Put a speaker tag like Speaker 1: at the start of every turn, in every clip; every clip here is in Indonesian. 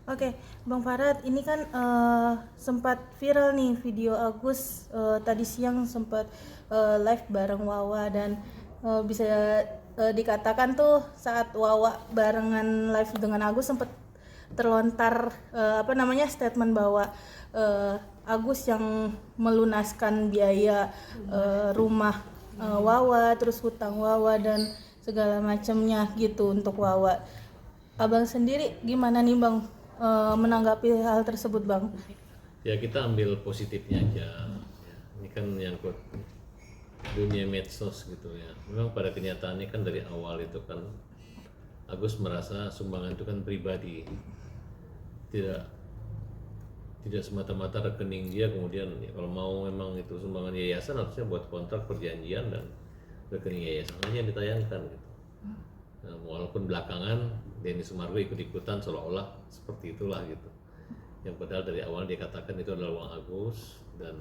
Speaker 1: Oke, Bang Farad, ini kan sempat viral nih video Agus tadi siang sempat live bareng Wawa dan bisa dikatakan tuh saat Wawa barengan live dengan Agus sempat terlontar statement bahwa Agus yang melunaskan biaya rumah Wawa, terus hutang Wawa dan segala macamnya gitu untuk Wawa. Abang sendiri gimana nih Bang menanggapi hal tersebut Bang?
Speaker 2: Ya kita ambil positifnya aja. Ya, ini kan nyangkut dunia medsos gitu ya. Memang pada kenyataannya kan dari awal itu kan Agus merasa sumbangan itu kan pribadi, tidak tidak semata-mata rekening dia. Kemudian ya, kalau mau memang itu sumbangan yayasan harusnya buat kontrak perjanjian dan rekening yayasan aja yang ditayangkan gitu. Nah, walaupun belakangan Denny Sumargo ikut-ikutan seolah-olah seperti itulah gitu. Yang padahal dari awal dia katakan itu adalah uang Agus dan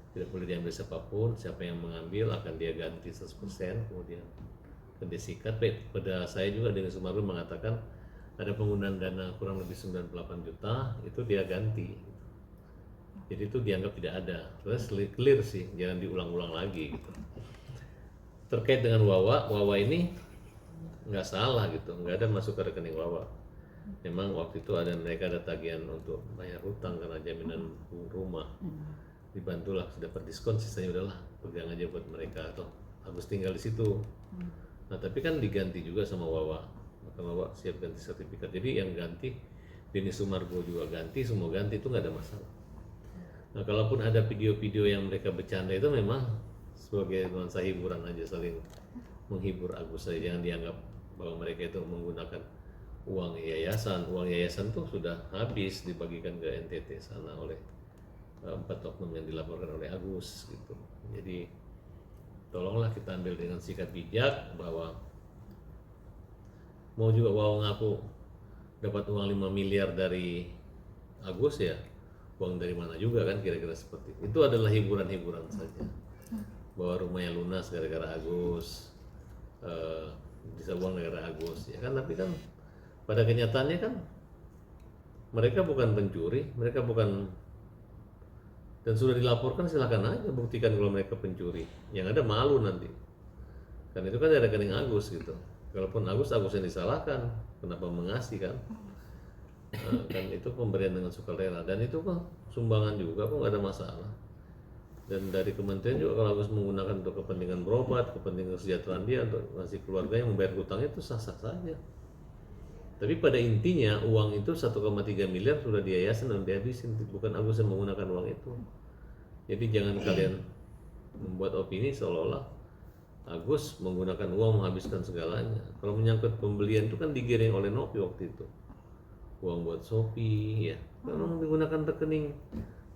Speaker 2: tidak boleh diambil siapapun, siapa yang mengambil akan dia ganti 100%. Kemudian kan disikat. Pada saya juga Denny Sumargo mengatakan ada penggunaan dana kurang lebih 98 juta itu dia ganti. Jadi itu dianggap tidak ada. Terus clear sih, jangan diulang-ulang lagi gitu. Terkait dengan Wawa ini nggak salah gitu, nggak ada masuk ke rekening Wawa. Memang waktu itu mereka ada tagihan untuk bayar hutang karena jaminan rumah, dibantulah dapat diskon, sisanya udahlah pegang aja buat mereka atau Agus tinggal di situ. Nah tapi kan diganti juga sama Wawa, maka Wawa siap ganti sertifikat. Jadi yang ganti Denny Sumargo juga ganti, semua ganti, itu nggak ada masalah. Nah kalaupun ada video-video yang mereka bercanda itu memang sebagai nuansa hiburan aja, saling menghibur Agus saja, jangan dianggap bahwa mereka itu menggunakan uang yayasan. Uang yayasan tuh sudah habis dibagikan ke NTT sana oleh 4 oknum yang dilaporkan oleh Agus gitu. Jadi tolonglah kita ambil dengan sikap bijak bahwa mau juga Wawa ngaku dapat uang 5 miliar dari Agus, ya uang dari mana juga kan, kira-kira seperti itu. Itu adalah hiburan-hiburan saja, bahwa rumahnya lunas gara-gara Agus, bisa uang negara Agus ya kan. Tapi kan pada kenyataannya kan mereka bukan pencuri, mereka bukan, dan sudah dilaporkan, silakan aja buktikan kalau mereka pencuri. Yang ada malu nanti kan, itu kan ada rekening Agus gitu. Kalaupun Agus yang disalahkan, kenapa mengasih kan? Kan itu pemberian dengan sukarela dan itu kan sumbangan juga kok, nggak ada masalah. Dan dari kementerian juga kalau Agus menggunakan untuk kepentingan berobat, kepentingan kesejahteraan dia, untuk ngasih keluarganya membayar hutangnya, itu sah-sah saja. Tapi pada intinya uang itu 1,3 miliar sudah diyayasan dan dihabisin, bukan Agus yang menggunakan uang itu. Jadi jangan kalian membuat opini seolah-olah Agus menggunakan uang menghabiskan segalanya. Kalau menyangkut pembelian itu kan digiring oleh Nopi waktu itu, uang buat Shopee ya, kalau menggunakan rekening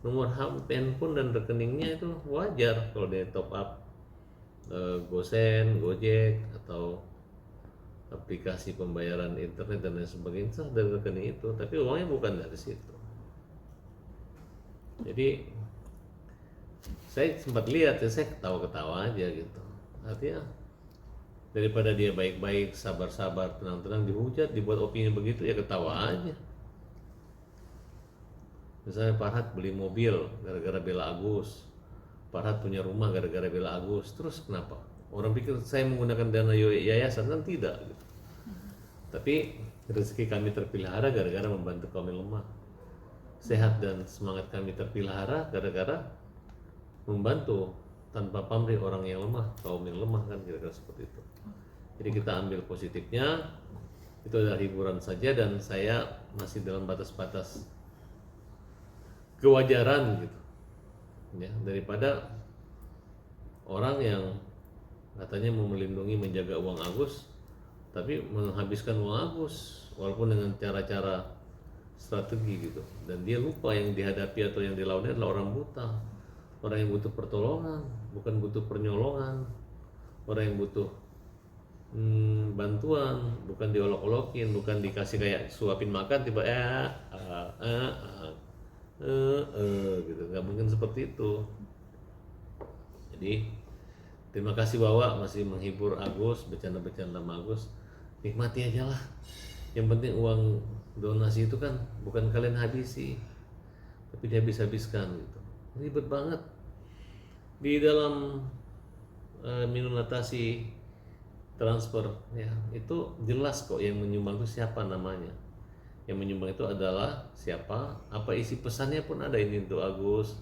Speaker 2: nomor handphone dan rekeningnya itu wajar kalau dia top up GoSend, Gojek atau aplikasi pembayaran internet dan lain sebagainya, itu dari rekening itu, tapi uangnya bukan dari situ. Jadi saya sempat lihat ya, saya ketawa-ketawa aja gitu. Artinya daripada dia baik-baik, sabar-sabar, tenang-tenang, dihujat, dibuat opini begitu, ya ketawa aja. Misalnya Farhad beli mobil gara-gara bela Agus, Farhad punya rumah gara-gara bela Agus, terus kenapa? Orang pikir saya menggunakan dana yayasan, kan tidak gitu. Tapi rezeki kami terpelihara gara-gara membantu kaum yang lemah. Sehat dan semangat kami terpelihara gara-gara membantu tanpa pamrih orang yang lemah, kaum yang lemah, kan kira-kira seperti itu. Jadi kita ambil positifnya, itu adalah hiburan saja, dan saya masih dalam batas-batas kewajaran gitu ya, daripada orang yang katanya mau melindungi, menjaga uang Agus tapi menghabiskan uang Agus walaupun dengan cara-cara strategi gitu, dan dia lupa yang dihadapi atau yang dilawannya adalah orang buta, orang yang butuh pertolongan, bukan butuh pernyolongan, orang yang butuh bantuan, bukan diolok-olokin, bukan dikasih kayak suapin makan tiba gitu, nggak mungkin seperti itu. Jadi terima kasih Wawa masih menghibur Agus, bercanda-bercanda sama Agus, nikmati aja lah. Yang penting uang donasi itu kan bukan kalian habisi, tapi dihabis-habiskan gitu. Ribet banget. Di dalam minulasi transfer ya, itu jelas kok yang menyumbang itu siapa namanya. Yang menyumbang itu adalah siapa, apa isi pesannya pun ada, ini untuk Agus,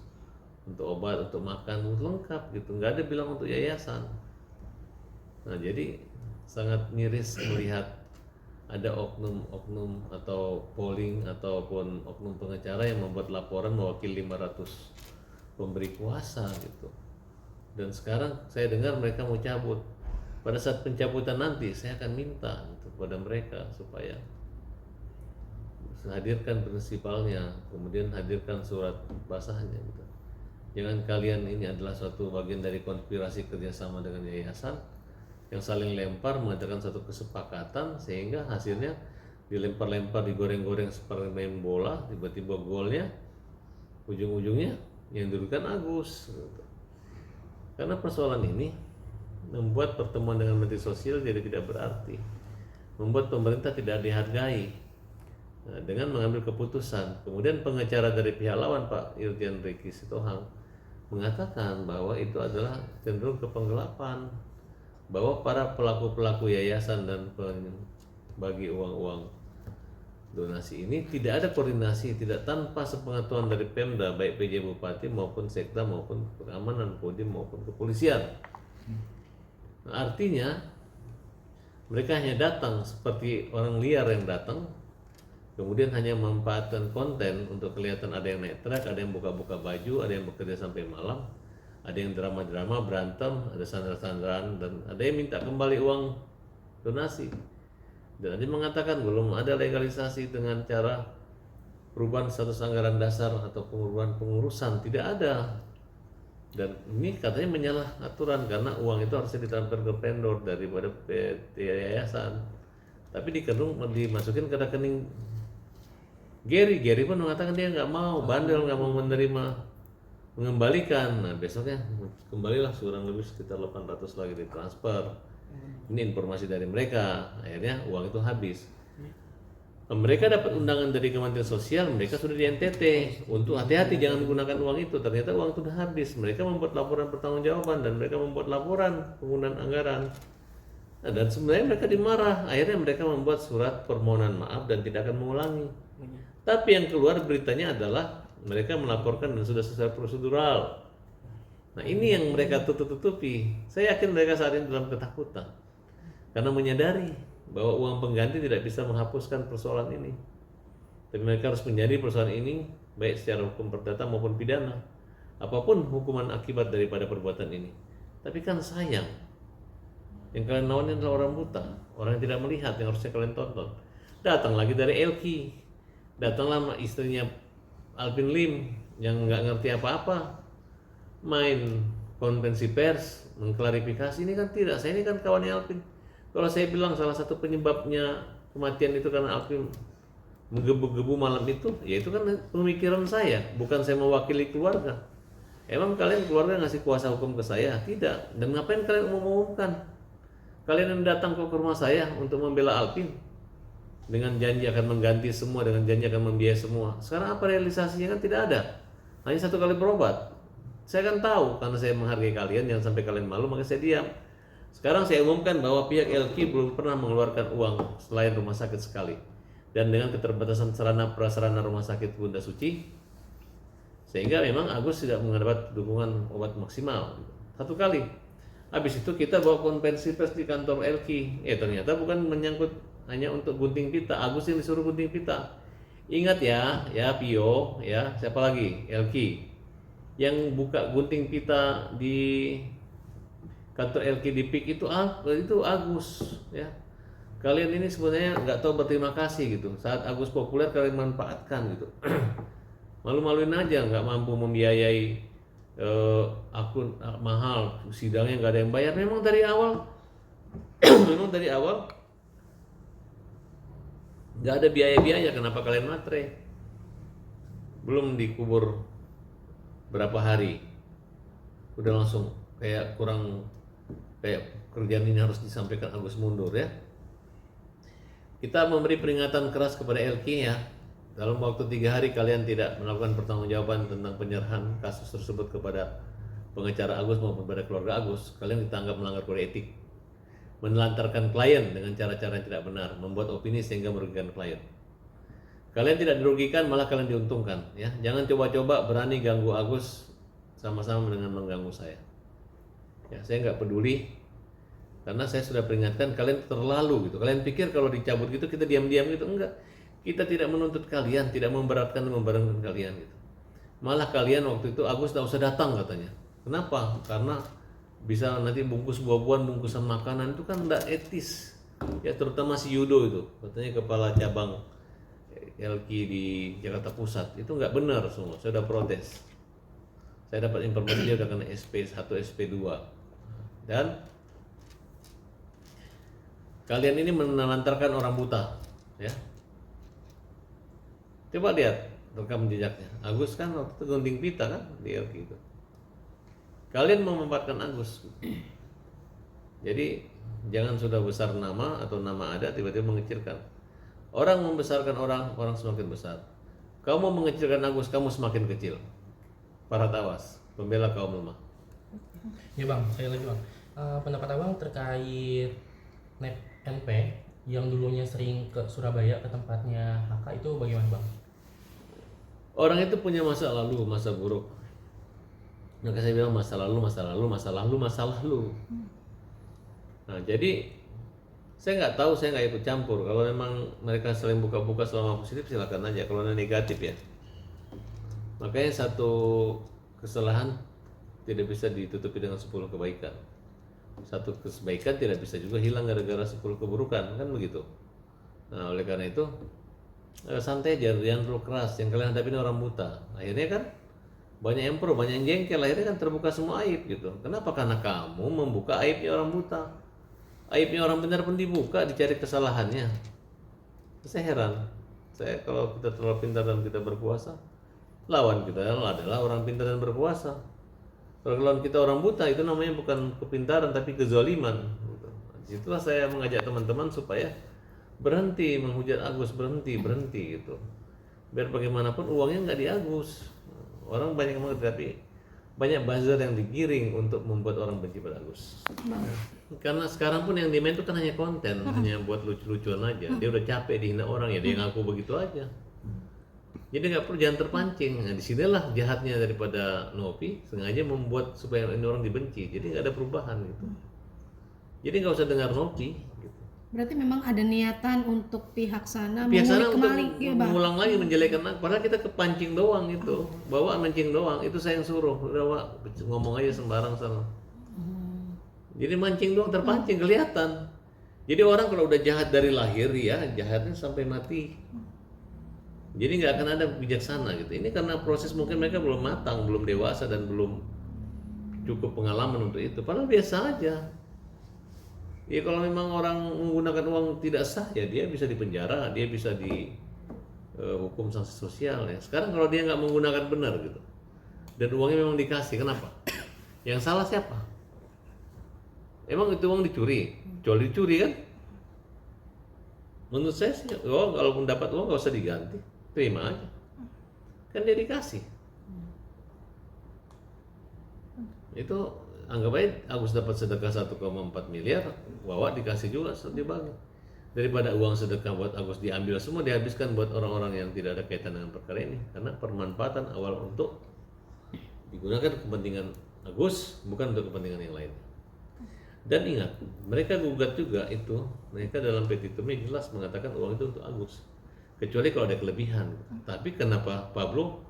Speaker 2: untuk obat, untuk makan, lengkap gitu. Nggak ada bilang untuk yayasan. Nah, jadi sangat miris melihat ada oknum-oknum atau polling ataupun oknum pengacara yang membuat laporan mewakili 500 pemberi kuasa gitu. Dan sekarang saya dengar mereka mau cabut. Pada saat pencabutan nanti saya akan minta gitu kepada mereka supaya hadirkan prinsipalnya, kemudian hadirkan surat basahnya gitu. Jangan kalian ini adalah suatu bagian dari konspirasi kerjasama dengan yayasan yang saling lempar mengadakan satu kesepakatan sehingga hasilnya dilempar-lempar, digoreng-goreng seperti main bola, tiba-tiba golnya ujung-ujungnya yang dirugikan Agus gitu. Karena persoalan ini membuat pertemuan dengan Menteri Sosial jadi tidak berarti, membuat pemerintah tidak dihargai dengan mengambil keputusan. Kemudian pengacara dari pihak lawan, Pak Irjen Ricky Sitohang, mengatakan bahwa itu adalah cenderung ke penggelapan, bahwa para pelaku-pelaku yayasan dan bagi uang-uang donasi ini tidak ada koordinasi, tidak tanpa sepengetahuan dari Pemda, baik PJ Bupati maupun Sekda maupun keamanan, Kodim maupun kepolisian. Nah, artinya mereka hanya datang seperti orang liar yang datang, kemudian hanya memanfaatkan konten untuk kelihatan ada yang naik truk, ada yang buka-buka baju, ada yang bekerja sampai malam, ada yang drama-drama berantem, ada sandra-sandraan, dan ada yang minta kembali uang donasi. Dan ada yang mengatakan belum ada legalisasi dengan cara perubahan status anggaran dasar atau pengurusan, tidak ada. Dan ini katanya menyalah aturan karena uang itu harusnya ditransfer ke vendor daripada PT yayasan. Tapi dimasukin ke rekening Gary pun mengatakan dia nggak mau, bandel, nggak mau menerima, mengembalikan. Nah, besoknya kembalilah kurang lebih sekitar 800 lagi ditransfer. Ini informasi dari mereka. Akhirnya uang itu habis. Mereka dapat undangan dari Kementerian Sosial, mereka sudah di NTT untuk hati-hati jangan menggunakan uang itu. Ternyata uang itu sudah habis. Mereka membuat laporan pertanggungjawaban dan mereka membuat laporan penggunaan anggaran. Nah, dan sebenarnya mereka dimarah. Akhirnya mereka membuat surat permohonan maaf dan tidak akan mengulangi. Tapi yang keluar beritanya adalah mereka melaporkan dan sudah sesuai prosedural. Nah, ini yang mereka tutup-tutupi. Saya yakin mereka saat ini dalam ketakutan karena menyadari bahwa uang pengganti tidak bisa menghapuskan persoalan ini. Tapi mereka harus menjadi persoalan ini baik secara hukum perdata maupun pidana, apapun hukuman akibat daripada perbuatan ini. Tapi kan sayang, yang kalian lawan adalah orang buta, orang yang tidak melihat, yang harusnya kalian tonton. Datang lagi dari Elki, datanglah istrinya Alvin Lim yang nggak ngerti apa-apa, main konvensi pers mengklarifikasi. Ini kan tidak, saya ini kan kawannya Alvin. Kalau saya bilang salah satu penyebabnya kematian itu karena Alvin menggebu-gebu malam itu, ya itu kan pemikiran saya, bukan saya mewakili keluarga. Emang kalian keluarga ngasih kuasa hukum ke saya? Tidak. Dan ngapain kalian mengumumkan? Kalian yang datang ke rumah saya untuk membela Alvin dengan janji akan mengganti semua, dengan janji akan membiayai semua. Sekarang apa realisasinya? Kan tidak ada. Hanya satu kali berobat. Saya kan tahu karena saya menghargai kalian, jangan sampai kalian malu, maka saya diam. Sekarang saya umumkan bahwa pihak LQ belum pernah mengeluarkan uang selain rumah sakit sekali. Dan dengan keterbatasan sarana prasarana rumah sakit Bunda Suci, sehingga memang Agus tidak mendapat dukungan obat maksimal. Satu kali. Habis itu kita bawa konvensi pers di kantor LQ. Ternyata bukan menyangkut hanya untuk gunting pita. Agus yang disuruh gunting pita. Ingat ya Pio, ya siapa lagi? LQ. Yang buka gunting pita di kantor LQ di PIK itu Agus, ya. Kalian ini sebenarnya nggak tahu berterima kasih gitu. Saat Agus populer kalian manfaatkan gitu. Malu-maluin aja, nggak mampu membiayai akun mahal, sidangnya nggak ada yang bayar. Memang dari awal, memang dari awal nggak ada biaya-biaya. Kenapa kalian matre? Belum dikubur berapa hari, udah langsung kayak kerjaan ini harus disampaikan Agus mundur ya. kita memberi peringatan keras kepada LQ ya. Dalam waktu 3 hari kalian tidak melakukan pertanggungjawaban tentang penyerahan kasus tersebut kepada pengacara Agus maupun kepada keluarga Agus, kalian ditanggap melanggar kode etik, menelantarkan klien dengan cara-cara yang tidak benar, membuat opini sehingga merugikan klien. Kalian tidak dirugikan, malah kalian diuntungkan ya. Jangan coba-coba berani ganggu Agus sama-sama dengan mengganggu saya. Ya, saya nggak peduli karena saya sudah peringatkan kalian terlalu gitu. Kalian pikir kalau dicabut gitu kita diam-diam gitu, enggak. Kita tidak menuntut kalian, tidak memberatkan kalian gitu. Malah kalian waktu itu Agus nggak usah datang katanya. Kenapa? Karena bisa nanti bungkus buah-buahan, bungkusan makanan itu kan enggak etis. Ya terutama si Yudo itu, katanya kepala cabang LQ di Jakarta Pusat, itu nggak benar semua. Saya udah protes. Saya dapat informasi dia udah kena SP1, SP2. Dan kalian ini menelantarkan orang buta, ya. Coba lihat rekam jejaknya. Agus kan waktu itu gunting pita kan di LQ itu. Kalian memanfaatkan Agus. Jadi jangan sudah besar nama atau nama ada tiba-tiba mengecilkan. Orang membesarkan orang semakin besar. Kamu mengecilkan Agus, kamu semakin kecil. Para tawas, pembela kaum lemah.
Speaker 3: Ya bang, saya lagi bang. Pendapat abang terkait NP yang dulunya sering ke Surabaya ke tempatnya HK itu bagaimana bang?
Speaker 2: Orang itu punya masa lalu, masa buruk. Maka saya bilang masa lalu. Nah jadi saya nggak tahu, saya nggak ikut campur. Kalau memang mereka saling buka-buka selama positif silakan aja. Kalau negatif ya. Makanya satu kesalahan tidak bisa ditutupi dengan 10 kebaikan. Satu kebaikan tidak bisa juga hilang gara-gara 10 keburukan, kan begitu. Nah oleh karena itu santai aja, jangan terlalu keras. Yang kalian hadapi ini orang buta. Akhirnya kan banyak yang pro, banyak yang jengkel. Akhirnya kan terbuka semua aib gitu. Kenapa? Karena kamu membuka aibnya orang buta. Aibnya orang benar pun dibuka, dicari kesalahannya. Saya heran. Saya kalau kita terlalu pintar dan kita berkuasa, lawan kita adalah orang pintar dan berkuasa. Kalau lawan kita orang buta, itu namanya bukan kepintaran tapi kezaliman. Disitulah saya mengajak teman-teman supaya berhenti menghujat Agus, berhenti gitu. Biar bagaimanapun uangnya nggak di Agus. Orang banyak mengerti, tapi banyak buzzer yang digiring untuk membuat orang benci pada Agus. Karena sekarang pun yang di main itu kan hanya konten, hanya buat lucu-lucuan aja. Dia udah capek dihina orang ya, dia ngaku begitu aja. Jadi nggak perlu, jangan terpancing. Nah disinilah jahatnya daripada Novi, sengaja membuat supaya ini orang dibenci. Jadi nggak ada perubahan gitu. Jadi nggak usah dengar Novi. Gitu.
Speaker 4: Berarti memang ada niatan untuk pihak sana
Speaker 2: Untuk
Speaker 4: kembali, ya, Bang?
Speaker 2: mengulang lagi menjelekan aku. Padahal kita kepancing doang gitu, bawa mancing doang. Itu saya yang suruh, udah Wak, ngomong aja sembarang sana. Jadi mancing doang, terpancing kelihatan. Jadi orang kalau udah jahat dari lahir ya, jahatnya sampai mati. Jadi nggak akan ada bijaksana gitu. Ini karena proses mungkin mereka belum matang, belum dewasa dan belum cukup pengalaman untuk itu. Padahal biasa aja. Ya kalau memang orang menggunakan uang tidak sah ya dia bisa dipenjara, dia bisa dihukum sanksi sosial ya. Sekarang kalau dia nggak menggunakan benar gitu, dan uangnya memang dikasih, kenapa? Yang salah siapa? Emang itu uang dicuri? Jual dicuri kan? Menurut saya sih, kalau mendapat uang nggak usah diganti, terima aja. Kan dia dikasih. Itu anggap aja Agus dapat sedekah 1,4 miliar, Wawa dikasih juga dibagi. Daripada uang sedekah buat Agus diambil semua, dihabiskan buat orang-orang yang tidak ada kaitan dengan perkara ini. Karena permanfaatan awal untuk digunakan kepentingan Agus, bukan untuk kepentingan yang lain. Dan ingat, mereka gugat juga itu, mereka dalam petitumnya jelas mengatakan uang itu untuk Agus. Kecuali kalau ada kelebihan. Tapi kenapa Pablo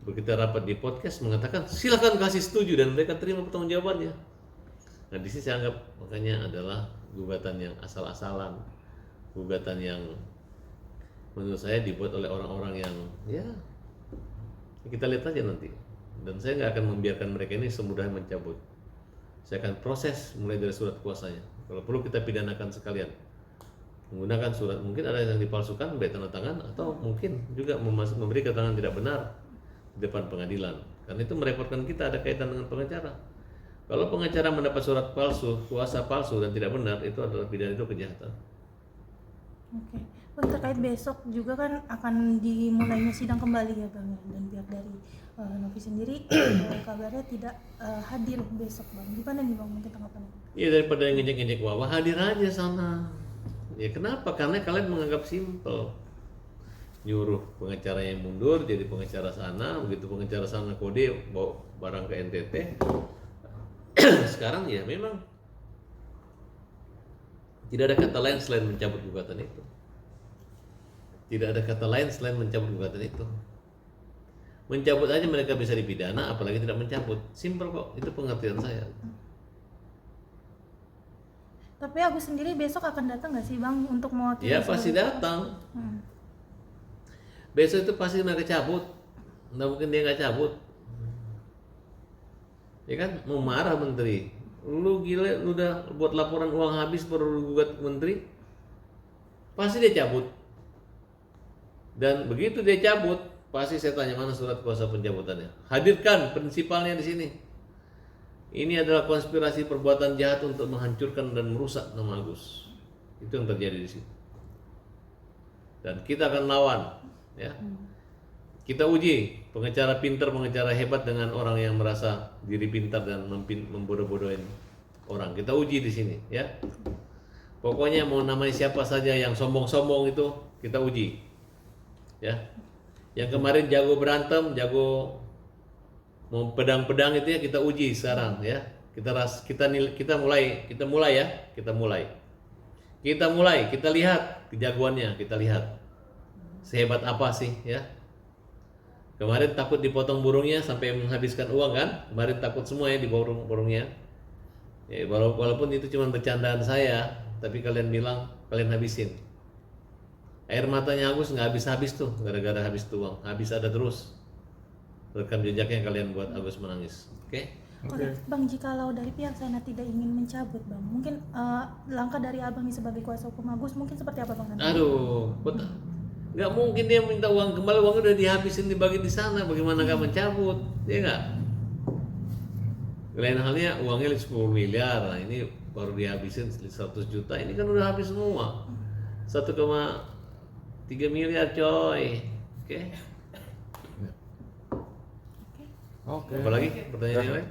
Speaker 2: begitu rapat di podcast mengatakan silakan kasih setuju dan mereka terima pertanggungjawabannya. Nah di sini saya anggap makanya adalah gugatan yang asal-asalan, gugatan yang menurut saya dibuat oleh orang-orang yang ya kita lihat aja nanti. Dan saya nggak akan membiarkan mereka ini semudah mencabut. Saya akan proses mulai dari surat kuasanya. Kalau perlu kita pidanakan sekalian. Menggunakan surat, mungkin ada yang dipalsukan baik tanda tangan atau mungkin juga memberi keterangan tidak benar di depan pengadilan. Karena itu merepotkan kita, ada kaitan dengan pengacara. Kalau pengacara mendapat surat palsu, kuasa palsu dan tidak benar, itu adalah pidana, itu kejahatan.
Speaker 1: Oke. Bang, terkait besok juga kan akan dimulainya sidang kembali ya Bang ya, dan pihak dari Novi sendiri kabarnya tidak hadir besok Bang. Gimana nih Bang mungkin tanggapannya?
Speaker 2: Ya daripada ngejek-ngejek Wawa, hadir aja sana. Ya kenapa? Karena kalian menganggap simpel. Nyuruh pengacara yang mundur jadi pengacara sana, begitu pengacara sana kode bawa barang ke NTT. Sekarang ya memang tidak ada kata lain selain mencabut gugatan itu. Tidak ada kata lain selain mencabut gugatan itu. Mencabut aja mereka bisa dipidana, apalagi tidak mencabut. Simpel kok, itu pengertian saya.
Speaker 1: Tapi Agus sendiri besok akan datang nggak sih Bang untuk mewakili?
Speaker 2: Ya pasti datang. Besok itu pasti mereka cabut. Nggak mungkin dia nggak cabut. Ya kan, mau marah menteri. Lu gila, lu udah buat laporan uang habis baru lu gugat menteri. Pasti dia cabut. Dan begitu dia cabut, pasti saya tanya mana surat kuasa pencabutannya. Hadirkan prinsipalnya di sini. Ini adalah konspirasi perbuatan jahat untuk menghancurkan dan merusak nama Agus. Itu yang terjadi di situ. Dan kita akan lawan, ya. Kita uji pengacara pintar, pengacara hebat dengan orang yang merasa diri pintar dan membodoh-bodohin orang. Kita uji di sini, ya. Pokoknya mau namanya siapa saja yang sombong-sombong itu kita uji. Ya, yang kemarin jago berantem, jago mau pedang-pedang itu ya kita uji sekarang ya. Kita mulai ya, kita mulai, kita lihat kejagoannya, kita lihat sehebat apa sih ya. Kemarin takut dipotong burungnya sampai menghabiskan uang kan? Kemarin takut semua ya di burungnya. Ya, walaupun itu cuma bercandaan saya, tapi kalian bilang kalian habisin. Air matanya Agus nggak habis-habis tuh, gara-gara habis tuh uang. Habis ada terus. Rekam jejaknya kalian buat Agus menangis. Oke?
Speaker 1: Oke, Bang, jikalau dari pihak sana tidak ingin mencabut Bang, mungkin langkah dari Abang nih sebagai kuasa hukum Agus mungkin seperti apa Bang?
Speaker 2: Aduh, nggak mungkin dia minta uang kembali, uangnya udah dihabisin dibagi di sana. Bagaimana nggak mencabut? Dia nggak. Lain halnya uangnya 10 miliar, nah ini baru dihabisin 100 juta. Ini kan udah habis semua. 1,3 miliar coy. Oke.
Speaker 5: Oke.
Speaker 2: Apalagi pertanyaan yang lain?